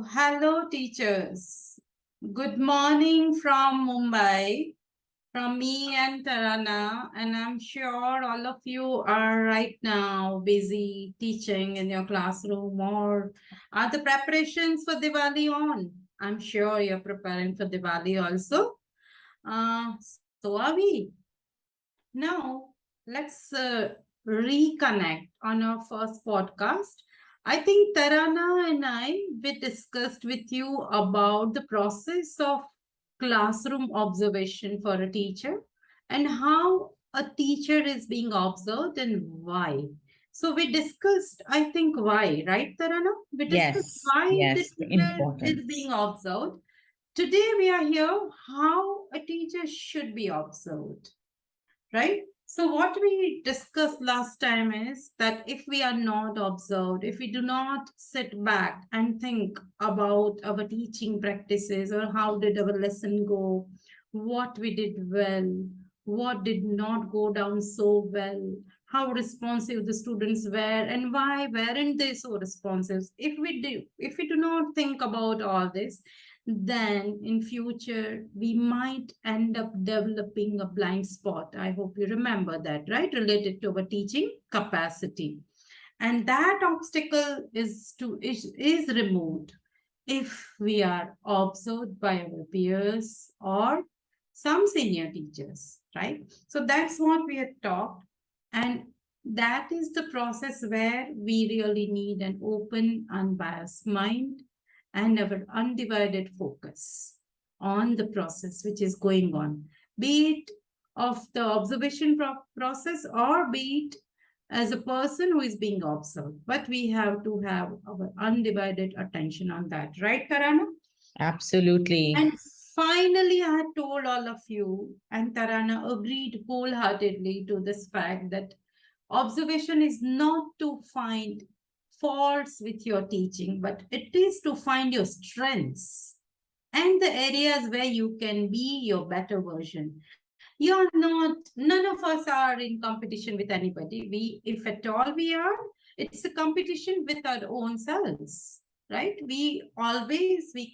Hello, teachers. Good morning from Mumbai, from me and Tarana. And I'm sure all of you are right now busy teaching in your classroom, or are the preparations for Diwali on? I'm sure you're preparing for Diwali also. So are we. Now, let's reconnect on our first podcast. I think Tarana and we discussed with you about the process of classroom observation for a teacher and how a teacher is being observed and why. So we discussed, I think, why, right, Tarana? We discussed Yes, why the yes, the teacher is importance. being observed. Today we are here how a teacher should be observed, right? So what we discussed last time is that if we are not observed, if we do not sit back and think about our teaching practices or how did our lesson go, what we did well, what did not go down so well, how responsive the students were, and why weren't they so responsive. If we do not think about all this, then in future we might end up developing a blind spot. I hope you remember that, right, related to our teaching capacity. And that obstacle is removed if we are observed by our peers or some senior teachers, right? So that's what we had talked. And that is the process where we really need an open, unbiased mind and our undivided focus on the process which is going on, be it of the observation process or be it as a person who is being observed. But we have to have our undivided attention on that, right, Tarana? Absolutely. And finally, I had told all of you, and Tarana agreed wholeheartedly to this fact that observation is not to find faults with your teaching, but it is to find your strengths and the areas where you can be your better version. You're not, none of us are in competition with anybody. We, if at all we are, it's a competition with our own selves, right? We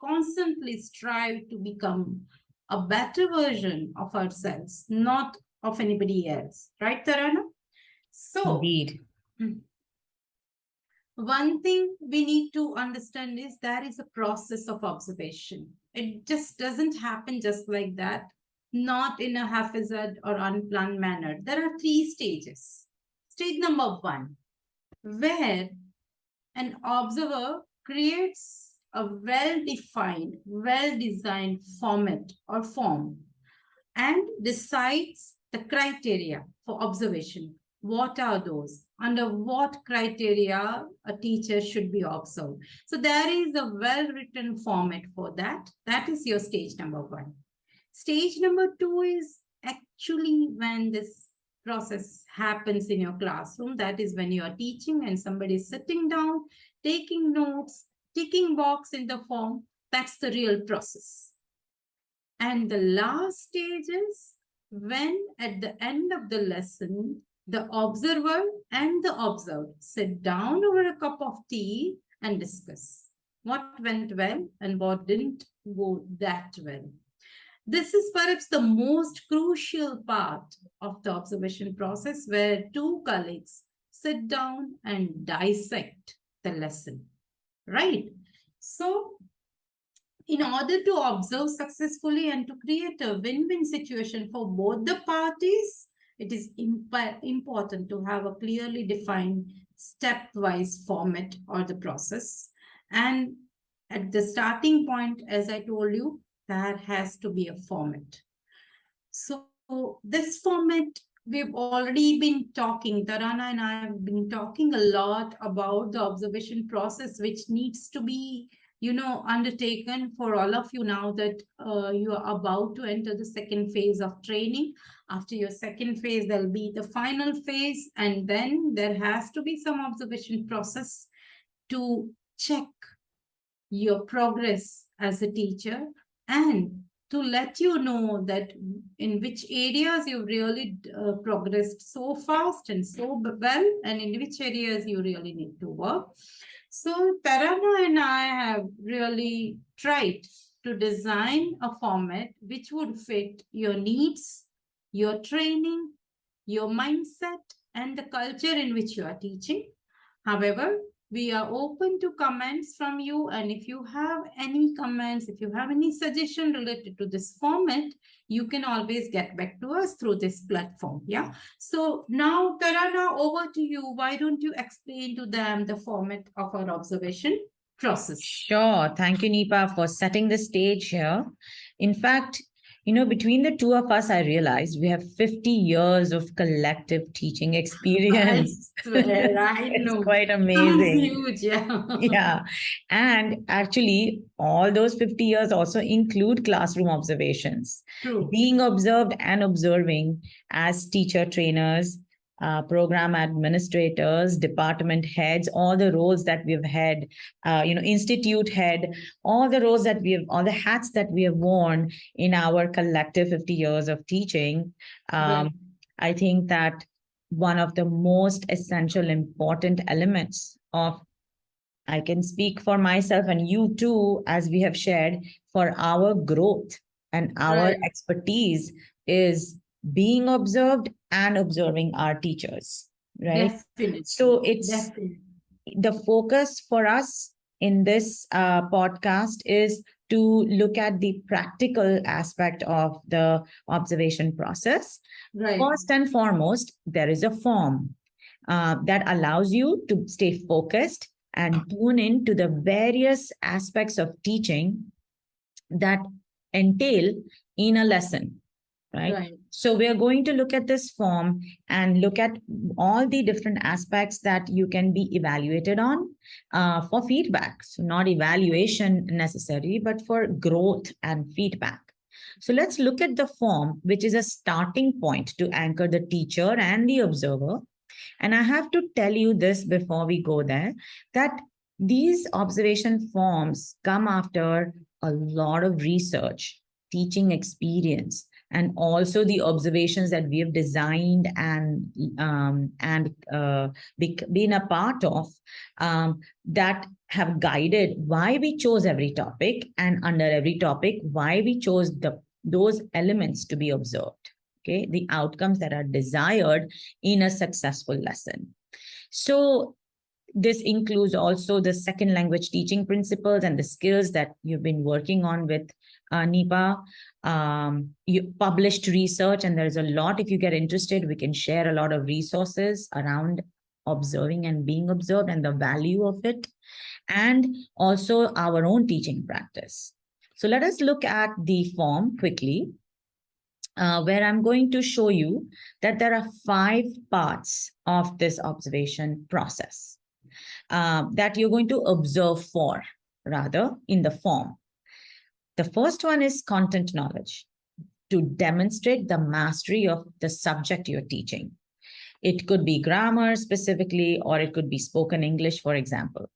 constantly strive to become a better version of ourselves, not of anybody else, right, Tarana? So, Indeed. one thing we need to understand is there is a process of observation. It just doesn't happen just like that, not in a haphazard or unplanned manner. There are three stages. Stage number one, where an observer creates a well defined, well designed format or form and decides the criteria for observation. What are those? Under what criteria a teacher should be observed? So there is a well-written format for that. That is your stage number one. Stage number two is actually when this process happens in your classroom. That is when you are teaching and somebody is sitting down, taking notes, ticking box in the form. That's the real process. And the last stage is when at the end of the lesson, the observer and the observed sit down over a cup of tea and discuss what went well and what didn't go that well. This is perhaps the most crucial part of the observation process where two colleagues sit down and dissect the lesson, right? So in order to observe successfully and to create a win-win situation for both the parties, it is important to have a clearly defined stepwise format or the process. And at the starting point, as I told you, there has to be a format. So this format, we've already been talking, Tarana and I have been talking a lot about the observation process, which needs to be, undertaken for all of you now that you are about to enter the second phase of training. After your second phase, there'll be the final phase, and then there has to be some observation process to check your progress as a teacher and to let you know that in which areas you've really progressed so fast and so well and in which areas you really need to work. So Tarana and I have really tried to design a format which would fit your needs, your training, your mindset, and the culture in which you are teaching. However, we are open to comments from you, and if you have any comments, if you have any suggestion related to this format, you can always get back to us through this platform. Yeah. So now, Tarana, over to you. Why don't you explain to them the format of our observation process? Sure. Thank you, Nipa, for setting the stage here. In fact, between the two of us, I realized we have 50 years of collective teaching I experience. swear, I It's know. quite Sounds amazing. huge, yeah. Yeah. And actually, all those 50 years also include classroom observations, True. being observed and observing as teacher trainers, program administrators, department heads, all the roles that we've had, institute head, all the roles that all the hats that we have worn in our collective 50 years of teaching. Right. I think that one of the most essential, important elements of I can speak for myself and you too, as we have shared, for our growth and our Right. expertise is being observed and observing our teachers, right? Definitely. So it's Definitely. the focus for us in this podcast is to look at the practical aspect of the observation process. Right. First and foremost, there is a form that allows you to stay focused and tune in to the various aspects of teaching that entail in a lesson, right? Right. So we are going to look at this form and look at all the different aspects that you can be evaluated on for feedback. So not evaluation necessary, but for growth and feedback. So let's look at the form, which is a starting point to anchor the teacher and the observer. And I have to tell you this before we go there, that these observation forms come after a lot of research, teaching experience, and also the observations that we have designed and been a part of, that have guided why we chose every topic, and under every topic why we chose those elements to be observed. Okay, the outcomes that are desired in a successful lesson. So this includes also the second language teaching principles and the skills that you've been working on with Nipa. You published research, and there's a lot. If you get interested, we can share a lot of resources around observing and being observed and the value of it, and also our own teaching practice. So let us look at the form quickly. Where I'm going to show you that there are 5 parts of this observation process that you're going to observe for, rather, in the form. The first one is content knowledge, to demonstrate the mastery of the subject you're teaching. It could be grammar specifically, or it could be spoken English, for example.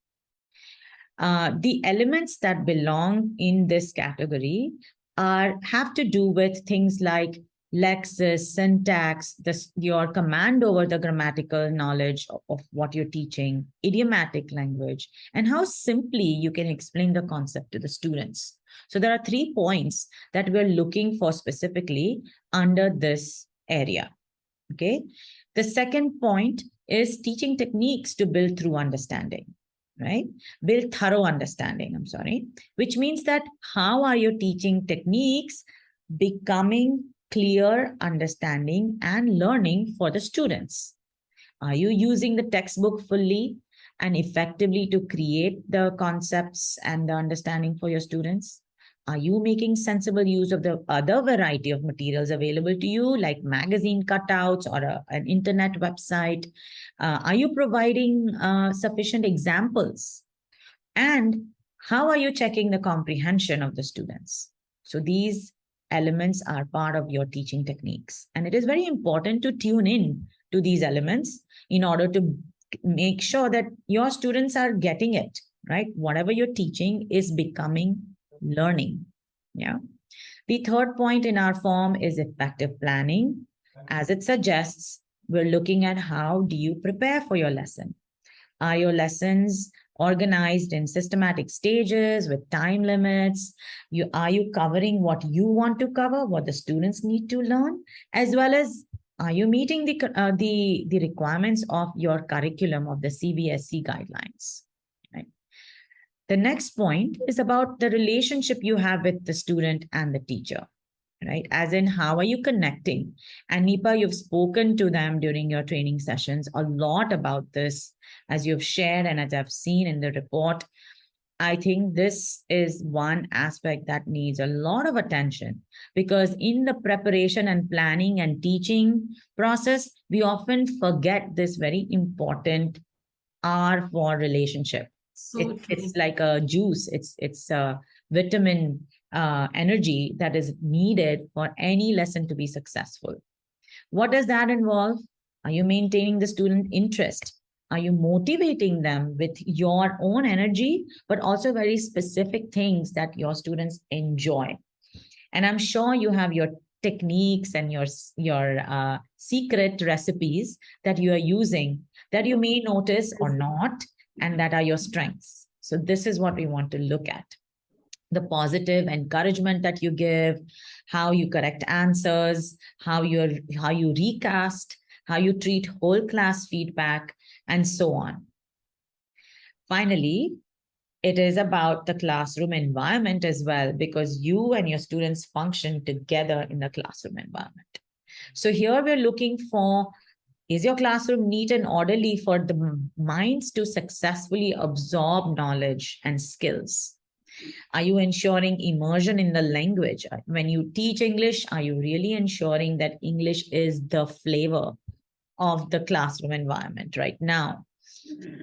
The elements that belong in this category have to do with things like lexis, syntax, your command over the grammatical knowledge of what you're teaching, idiomatic language, and how simply you can explain the concept to the students. So there are 3 points that we're looking for specifically under this area. Okay. The second point is teaching techniques to build through understanding, right? Build thorough understanding, I'm sorry, which means that how are your teaching techniques becoming clear understanding and learning for the students? Are you using the textbook fully and effectively to create the concepts and the understanding for your students? Are you making sensible use of the other variety of materials available to you, like magazine cutouts or an internet website? Are you providing sufficient examples? And how are you checking the comprehension of the students? So these elements are part of your teaching techniques. And it is very important to tune in to these elements in order to make sure that your students are getting it, right? Whatever you're teaching is becoming learning. Yeah. The third point in our form is effective planning. As it suggests, we're looking at how do you prepare for your lesson? Are your lessons organized in systematic stages with time limits? Are you covering what you want to cover, what the students need to learn, as well as are you meeting the requirements of your curriculum of the CBSE guidelines? Right. The next point is about the relationship you have with the student and the teacher, right? As in, how are you connecting? And Nipa, you've spoken to them during your training sessions a lot about this, as you've shared and as I've seen in the report. I think this is one aspect that needs a lot of attention, because in the preparation and planning and teaching process, we often forget this very important R for relationship. So It's true. like a juice. It's a vitamin energy that is needed for any lesson to be successful. What does that involve? Are you maintaining the student interest? Are you motivating them with your own energy, but also very specific things that your students enjoy? And I'm sure you have your techniques and your secret recipes that you are using that you may notice or not, and that are your strengths. So this is what we want to look at. The positive encouragement that you give, how you correct answers, how you recast, how you treat whole class feedback, and so on. Finally, it is about the classroom environment as well, because you and your students function together in the classroom environment. So here we're looking for, is your classroom neat and orderly for the minds to successfully absorb knowledge and skills? Are you ensuring immersion in the language? When you teach English, are you really ensuring that English is the flavor of the classroom environment right now?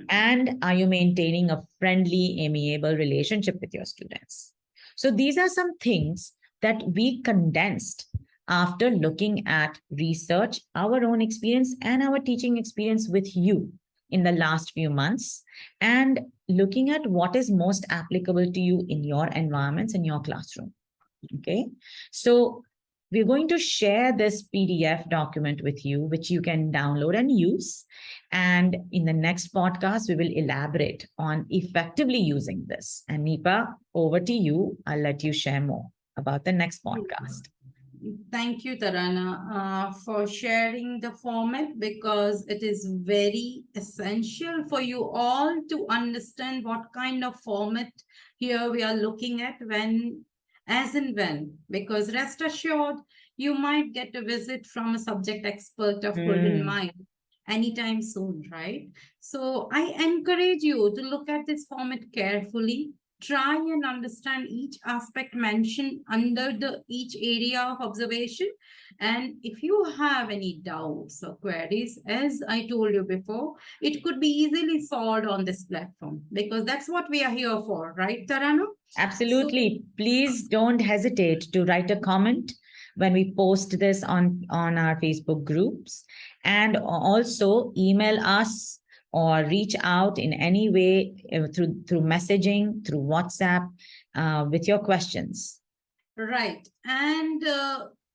And are you maintaining a friendly, amiable relationship with your students? So these are some things that we condensed after looking at research, our own experience, and our teaching experience with you in the last few months, and looking at what is most applicable to you in your environments, in your classroom. Okay. So we're going to share this PDF document with you, which you can download and use. And in the next podcast, we will elaborate on effectively using this. And Nipa, over to you. I'll let you share more about the next podcast. Thank you, Tarana, for sharing the format, because it is very essential for you all to understand what kind of format here we are looking at when, as and when, because rest assured, you might get a visit from a subject expert of Golden Mile anytime soon, right? So I encourage you to look at this format carefully. Try and understand each aspect mentioned under each area of observation. And if you have any doubts or queries, as I told you before, it could be easily solved on this platform, because that's what we are here for, right, Tarana? Absolutely. Please don't hesitate to write a comment when we post this on our Facebook groups, and also email us or reach out in any way through messaging, through WhatsApp, with your questions. Right. And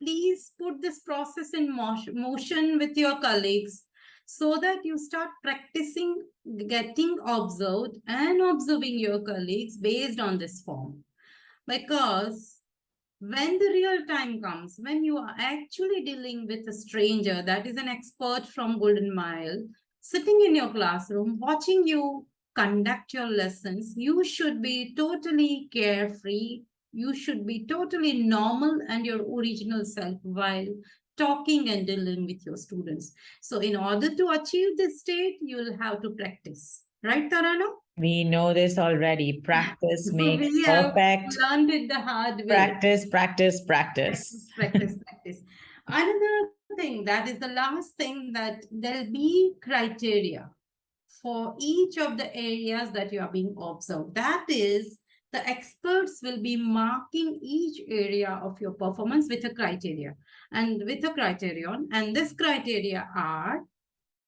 please put this process in motion with your colleagues, so that you start practicing getting observed and observing your colleagues based on this form. Because when the real time comes, when you are actually dealing with a stranger that is an expert from Golden Mile, sitting in your classroom, watching you conduct your lessons, you should be totally carefree. You should be totally normal and your original self while talking and dealing with your students. So in order to achieve this state, you'll have to practice. Right, Tarano? We know this already. Practice makes We have perfect. learned it the hard way. Practice, practice, Practice, practice. practice, practice. Another thing, that is the last thing, that there'll be criteria for each of the areas that you are being observed. That is, the experts will be marking each area of your performance with a criteria and with a criterion. And this criteria are,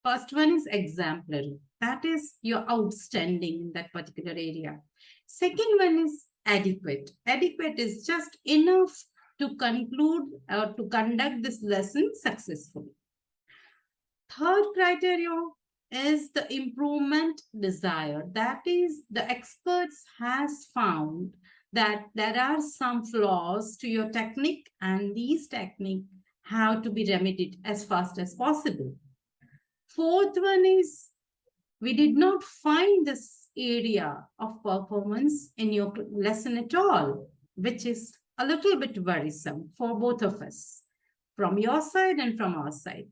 first one is exemplary. That is, you're outstanding in that particular area. Second one is adequate. Adequate is just enough to conclude or to conduct this lesson successfully. Third criterion is the improvement desired. That is, the experts has found that there are some flaws to your technique, and these technique have to be remedied as fast as possible. Fourth one is, we did not find this area of performance in your lesson at all, which is a little bit worrisome for both of us, from your side and from our side.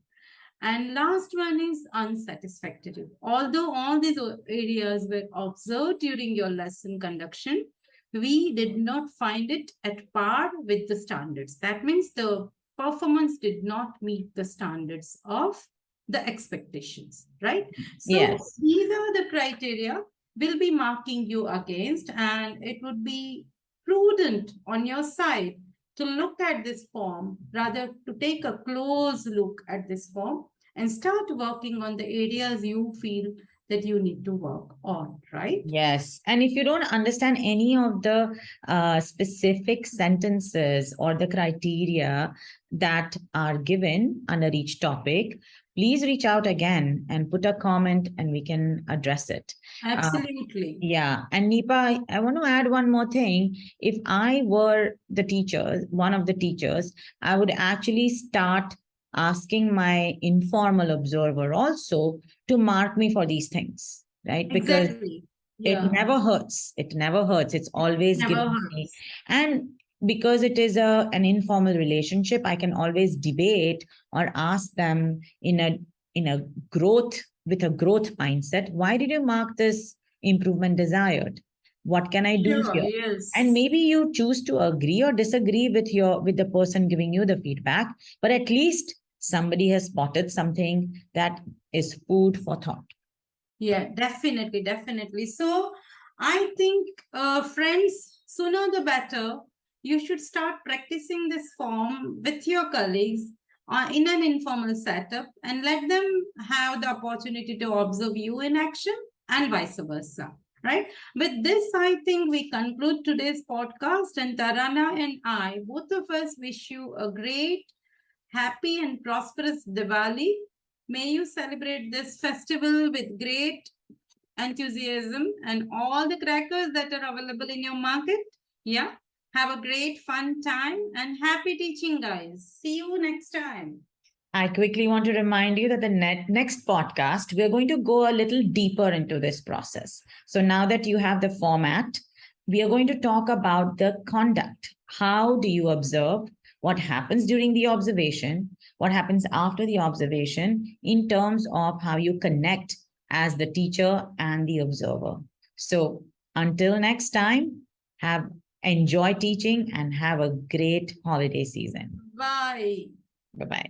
And last one is unsatisfactory. Although all these areas were observed during your lesson conduction, we did not find it at par with the standards. That means the performance did not meet the standards of the expectations, right? So Yes. these are the criteria we'll be marking you against, and it would be prudent on your side to look at this form, rather to take a close look at this form and start working on the areas you feel that you need to work on, right? Yes. And if you don't understand any of the specific sentences or the criteria that are given under each topic, please reach out again and put a comment and we can address it. Absolutely. Yeah. And Nipa, I want to add one more thing. If I were the teacher, one of the teachers, I would actually start asking my informal observer also to mark me for these things, right? Because Exactly. it Yeah. never hurts. It never hurts. It's always Never given me. hurts. And because it is an informal relationship, I can always debate or ask them in a growth with a growth mindset. Why did you mark this improvement desired? What can I do Sure, here? yes. And maybe you choose to agree or disagree with the person giving you the feedback, but at least somebody has spotted something that is food for thought. Yeah, definitely, definitely. So I think, friends, sooner the better, you should start practicing this form with your colleagues in an informal setup, and let them have the opportunity to observe you in action and vice versa. Right. With this, I think we conclude today's podcast, and Tarana and I, both of us, wish you a great, happy, and prosperous Diwali. May you celebrate this festival with great enthusiasm and all the crackers that are available in your market. Yeah. Have a great fun time and happy teaching, guys. See you next time. I quickly want to remind you that the next podcast, we're going to go a little deeper into this process. So now that you have the format, we are going to talk about the conduct. How do you observe? What happens during the observation? What happens after the observation in terms of how you connect as the teacher and the observer? So until next time, enjoy teaching and have a great holiday season. Bye. Bye-bye.